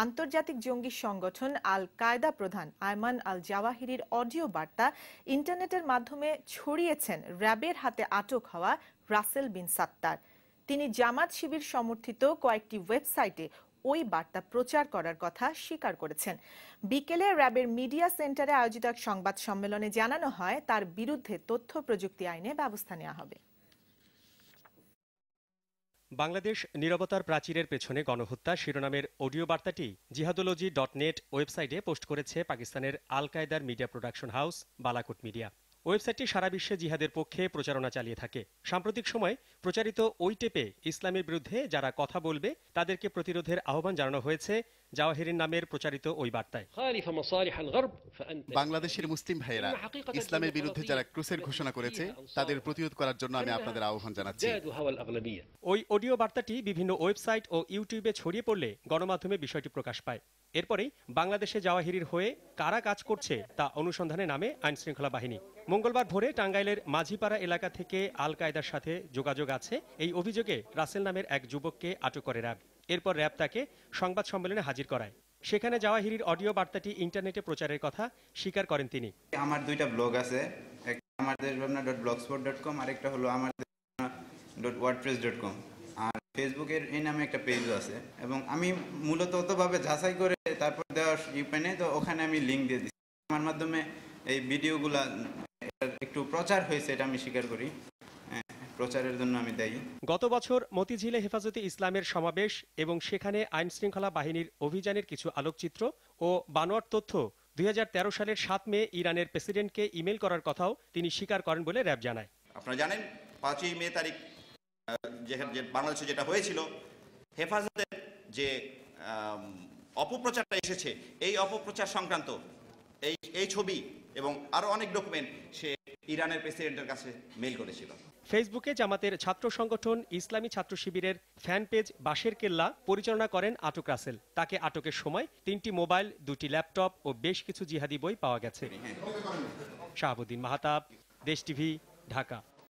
আন্তর্জাতিক জঙ্গি সংগঠন আল কায়দা প্রধান আয়মান আল জাওয়াহিরির অডিও বার্তা ইন্টারনেটের মাধ্যমে ছড়িয়েছেন র্যাবের হাতে আটক হওয়া রাসেল বিন সাত্তার। তিনি জামাত শিবির সমর্থিত কয়েকটি ওয়েবসাইটে ওই বার্তা প্রচার করার কথা স্বীকার করেছেন। বিকেলে র্যাবের মিডিয়া সেন্টারে আয়োজিত এক সংবাদ সম্মেলনে জানানো হয় তার বিরুদ্ধে তথ্য প্রযুক্তি আইনে ব্যবস্থা নেওয়া হবে। বাংলাদেশ নীরবতার প্রাচীরের পেছনে গণহত্যা শিরোনামের অডিও বার্তাটি জিহাদোলজি.নেট ওয়েবসাইটে পোস্ট করেছে পাকিস্তানের আল কায়দার media production house Balakot media. ওয়েবসাইটটি সারা বিশ্বে জিহাদের পক্ষে প্রচারণা চালিয়ে থাকে। সাম্প্রতিক সময় প্রচারিত ওই টেপে ইসলামের বিরুদ্ধে যারা কথা বলবে তাদেরকে প্রতিরোধের আহ্বান জানানো হয়েছে জাওয়াহিরির নামের প্রচারিত ওই বার্তায়। বাংলাদেশের মুসলিম ভাইয়েরা, ইসলামের বিরুদ্ধে যারা ক্রুসের ঘোষণা করেছে তাদের প্রতিরোধ করার জন্য আমি আপনাদের আহ্বান জানাচ্ছি। ওই অডিও বার্তাটি বিভিন্ন ওয়েবসাইট ও ইউটিউবে ছড়িয়ে পড়লে গণমাধ্যমে বিষয়টি প্রকাশ পায়। এরপরেই বাংলাদেশে জাওয়াহিরির হয়ে কারা কাজ করছে তা অনুসন্ধানে নামে আইনশৃঙ্খলা বাহিনী। মঙ্গলবার ভোরে টাঙ্গাইলের মাঝিপাড়া এলাকা থেকে আল কায়দার সাথে যোগাযোগ আছে এই অভিযোগে রাসেল নামের এক যুবককে আটক করে র্যাব। এরপর র্যাব তাকে সংবাদ সম্মেলনে হাজির করায়। সেখানে জাওয়াহিরির অডিও বার্তাটি ইন্টারনেটে প্রচারের কথা স্বীকার করেন তিনি। আমার দুইটা ব্লগ আছে, একটা আমারদেশভাবনা.blogspot.com আর একটা হলো আমারদেশভাবনা.wordpress.com, আর ফেসবুকের এই নামে একটা পেজও আছে। এবং আমি মূলত অতভাবে যাচাই করে তারপর দেওয়ার ইউপেনে তো ওখানে আমি লিঙ্ক দিয়ে দিচ্ছি। আমার মাধ্যমে এই ভিডিওগুলা একটু প্রচার হয়েছে, এটা আমি স্বীকার করি। প্রচারের জন্য আমি দায়ী। গত বছর মতিঝিলে হেফাজতে ইসলামের সমাবেশ এবং সেখানে আইন শৃঙ্খলা বাহিনীর অভিযানের কিছু আলোকচিত্র ও বানোয়াট তথ্য 2013 সালের 7 মে ইরানের প্রেসিডেন্টকে ইমেল করার কথাও তিনি স্বীকার করেন বলে র্যাব জানায়। আপনারা জানেন 5ই মে তারিখ যে বাংলাদেশে যেটা হয়েছিল, হেফাজতের যে অপপ্রচারটা এসেছে, এই অপপ্রচার সংক্রান্ত এই ছবি এবং আরো অনেক ডকুমেন্ট সে ইরানের প্রেসিডেন্টের কাছে মেইল করেছিল। ফেসবুকে জামাতের ছাত্র সংগঠন ইসলামী ছাত্র শিবিরের ফ্যান পেজ বাঁশের কেল্লা পরিচালনা করেন আটক রাসেল। তাকে আটকের সময় 3টি মোবাইল, 2টি ল্যাপটপ ও বেশ কিছু জিহাদি বই পাওয়া গেছে। শাহাবুদ্দিন মাহতাব, দেশ টিভি, ঢাকা।